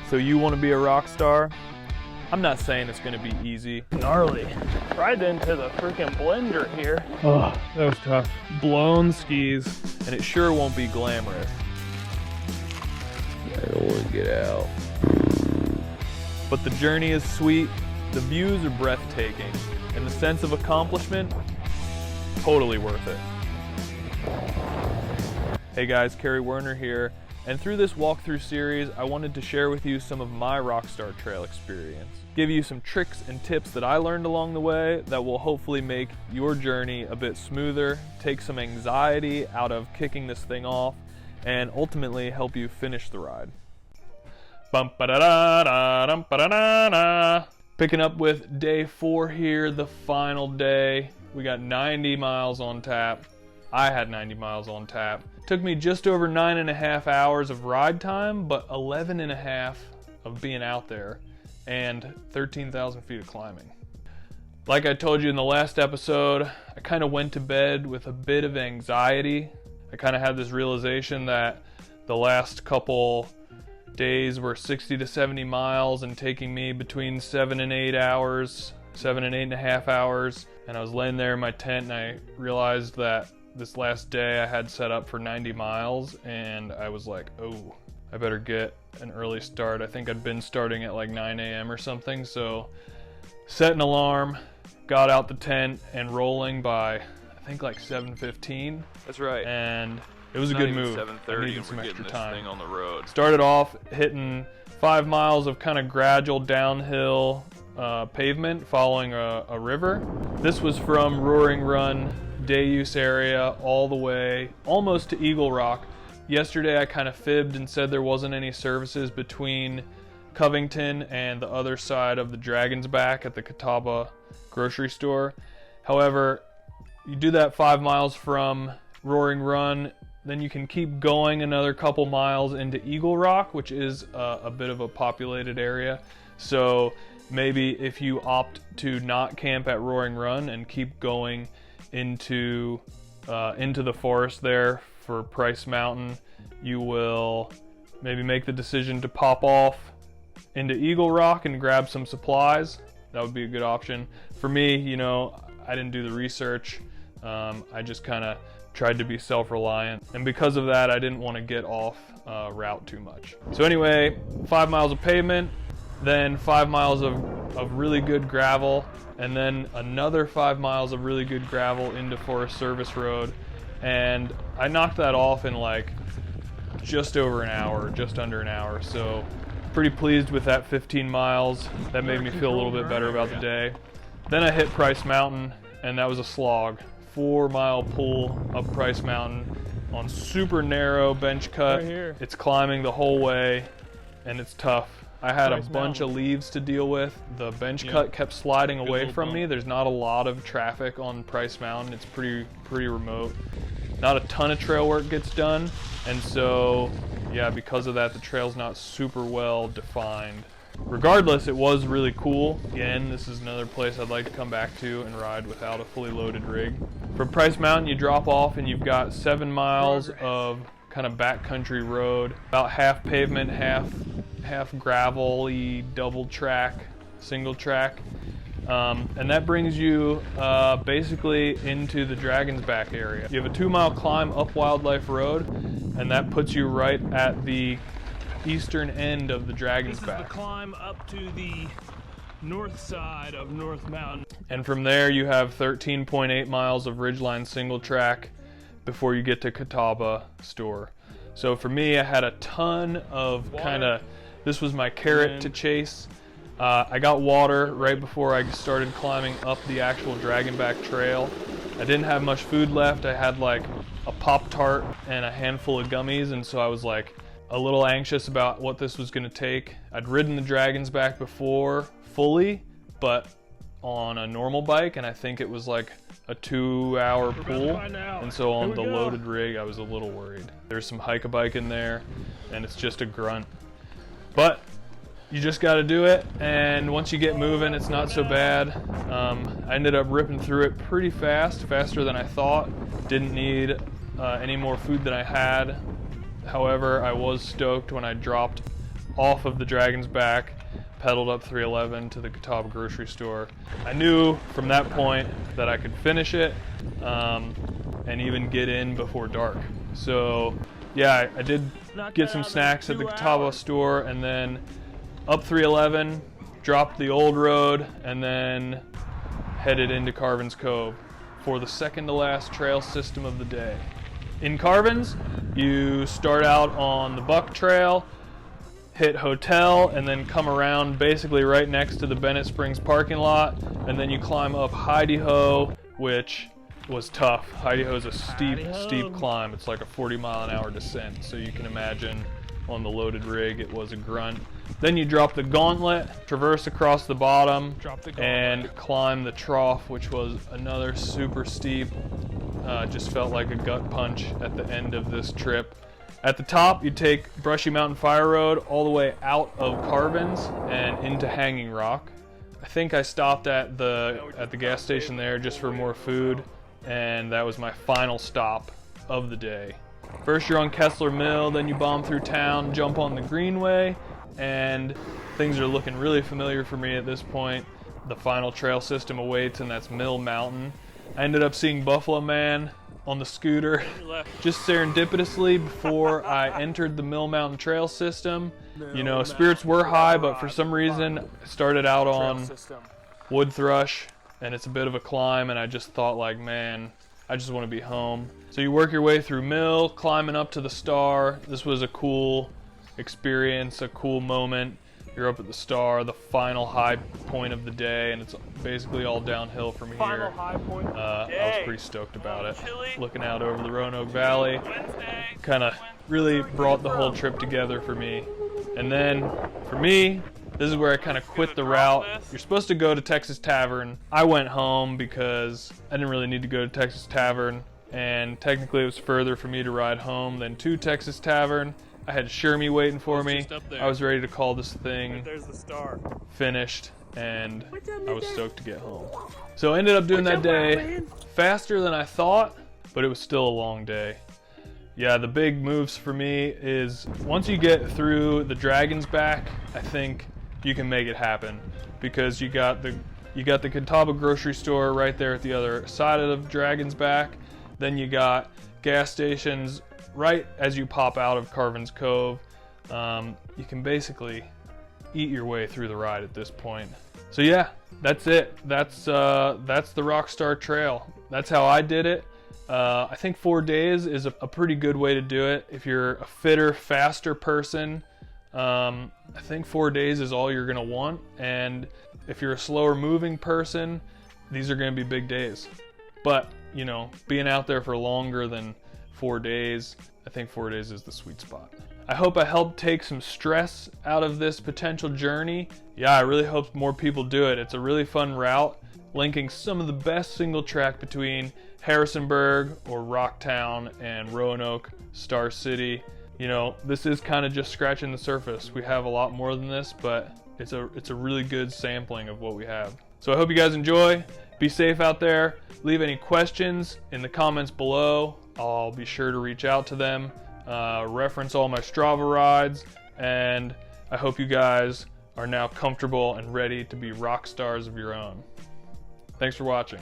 So you want to be a rock star? I'm not saying it's going to be easy. Gnarly. Right into the freaking blender here. Oh, that was tough. Blown skis, and it sure won't be glamorous. I don't want to get out. But the journey is sweet, the views are breathtaking, and the sense of accomplishment, totally worth it. Hey guys, Kerry Werner here, and through this walkthrough series, I wanted to share with you some of my Rockstar Trail experience. Give you some tricks and tips that I learned along the way that will hopefully make your journey a bit smoother, take some anxiety out of kicking this thing off, and ultimately help you finish the ride. Picking up with day 4 here, the final day. We got 90 miles on tap. I had 90 miles on tap. Took me just over 9.5 hours of ride time, but 11.5 of being out there and 13,000 feet of climbing. Like I told you in the last episode, I kind of went to bed with a bit of anxiety. I kind of had this realization that the last couple days were 60 to 70 miles and taking me between 7 and 8 hours, 7 and 8.5 hours. And I was laying there in my tent and I realized that this last day I had set up for 90 miles and I was like, oh, I better get an early start. I think I'd been starting at like 9 a.m. or something. So set an alarm, got out the tent and rolling by, I think like 7:15. That's right. And it was a good move. 7:30 I needed and some we're extra getting this time. thing on the road. Started off hitting 5 miles of kind of gradual downhill pavement following a river. This was from Roaring Run day use area all the way almost to Eagle Rock. Yesterday I kind of fibbed and said there wasn't any services between Covington and the other side of the Dragon's Back at the Catawba grocery store. However, you do that 5 miles from Roaring Run, then you can keep going another couple miles into Eagle Rock, which is a bit of a populated area. So maybe if you opt to not camp at Roaring Run and keep going into the forest there for Price Mountain, you will maybe make the decision to pop off into Eagle Rock and grab some supplies. That would be a good option. For me, you know, I didn't do the research. I just kind of tried to be self-reliant, and because of that I didn't want to get off route too much. So anyway, 5 miles of pavement, then 5 miles of really good gravel, and then another 5 miles of really good gravel into Forest Service Road, and I knocked that off in like just over an hour, just under an hour. So pretty pleased with that 15 miles. That made me feel a little bit better about the day. Then I hit Price Mountain, and that was a slog. 4-mile pull up Price Mountain on super narrow bench cut. Right here. It's climbing the whole way and it's tough. I had a bunch of leaves to deal with. The bench cut kept sliding away from me. There's not a lot of traffic on Price Mountain. It's pretty remote. Not a ton of trail work gets done, and so yeah, because of that the trail's not super well defined. Regardless, it was really cool. Again, this is another place I'd like to come back to and ride without a fully loaded rig. From Price Mountain you drop off and you've got 7 miles of kind of backcountry road, about half pavement, half gravel-y double track, single track. And that brings you basically into the Dragon's Back area. You have a 2-mile climb up Wildlife Road, and that puts you right at the eastern end of the Dragon's Back. This is the climb up to the north side of North Mountain. And from there you have 13.8 miles of ridgeline single track before you get to Catawba store. So for me, I had a ton of this was my carrot to chase. I got water right before I started climbing up the actual Dragonback Trail. I didn't have much food left. I had like a Pop-Tart and a handful of gummies, and so I was like a little anxious about what this was gonna take. I'd ridden the Dragon's Back before fully, but on a normal bike, and I think it was like a 2-hour pull, and so on the loaded rig I was a little worried. There's some hike-a-bike in there, and it's just a grunt. But you just got to do it, and once you get moving, it's not so bad. I ended up ripping through it pretty fast, faster than I thought. Didn't need any more food than I had. However, I was stoked when I dropped off of the Dragon's Back, pedaled up 311 to the K-dubz grocery store. I knew from that point that I could finish it and even get in before dark. So yeah, I did get some snacks at the K-dubz store, and then up 311, dropped the old road, and then headed into Carvin's Cove for the second to last trail system of the day. In Carvin's, you start out on the Buck Trail, hit Hotel, and then come around basically right next to the Bennett Springs parking lot, and then you climb up Heidi-Ho, which was tough. Heidi-Ho is a steep climb. It's like a 40-mile-an-hour descent, so you can imagine on the loaded rig it was a grunt. Then you drop the gauntlet, traverse across the bottom, and climb the trough, which was another super steep. Just felt like a gut punch at the end of this trip. At the top, you take Brushy Mountain Fire Road all the way out of Carvin's and into Hanging Rock. I think I stopped at the gas station there just for more food, and that was my final stop of the day. First you're on Kessler Mill, then you bomb through town, jump on the Greenway, and things are looking really familiar for me at this point. The final trail system awaits, and that's Mill Mountain. I ended up seeing Buffalo Man on the scooter just serendipitously before I entered the Mill Mountain trail system. You know, spirits were high, but for some reason I started out on Wood Thrush, and it's a bit of a climb, and I just thought, like, man, I just want to be home. So you work your way through Mill, climbing up to the Star. This was a cool experience, a cool moment. You're up at the Star, the final high point of the day, and it's basically all downhill from here. Final high point of the day. I was pretty stoked about it. Looking out over the Roanoke Valley, kind of really brought the whole trip together for me. And then, for me, this is where I kind of quit the route. You're supposed to go to Texas Tavern. I went home because I didn't really need to go to Texas Tavern, and technically it was further for me to ride home than to Texas Tavern. I had Shermie waiting for me. I was ready to call this thing finished, and I was stoked to get home. So I ended up doing that day faster than I thought, but it was still a long day. Yeah, the big moves for me is once you get through the Dragon's Back, I think you can make it happen, because you got the K-dubz grocery store right there at the other side of the Dragon's Back. Then you got gas stations right as you pop out of Carvin's Cove. You can basically eat your way through the ride at this point. So yeah, that's it. That's the Rockstar Trail. That's how I did it. I think 4 days is a pretty good way to do it. If you're a fitter, faster person, I think 4 days is all you're gonna want. And if you're a slower moving person, these are gonna be big days. But, you know, being out there for longer than 4 days, I think 4 days is the sweet spot. I hope I helped take some stress out of this potential journey. Yeah, I really hope more people do it. It's a really fun route, linking some of the best single track between Harrisonburg or Rocktown and Roanoke, Star City. You know, this is kind of just scratching the surface. We have a lot more than this, but it's a really good sampling of what we have. So I hope you guys enjoy. Be safe out there. Leave any questions in the comments below. I'll be sure to reach out to them, reference all my Strava rides, and I hope you guys are now comfortable and ready to be rock stars of your own. Thanks for watching.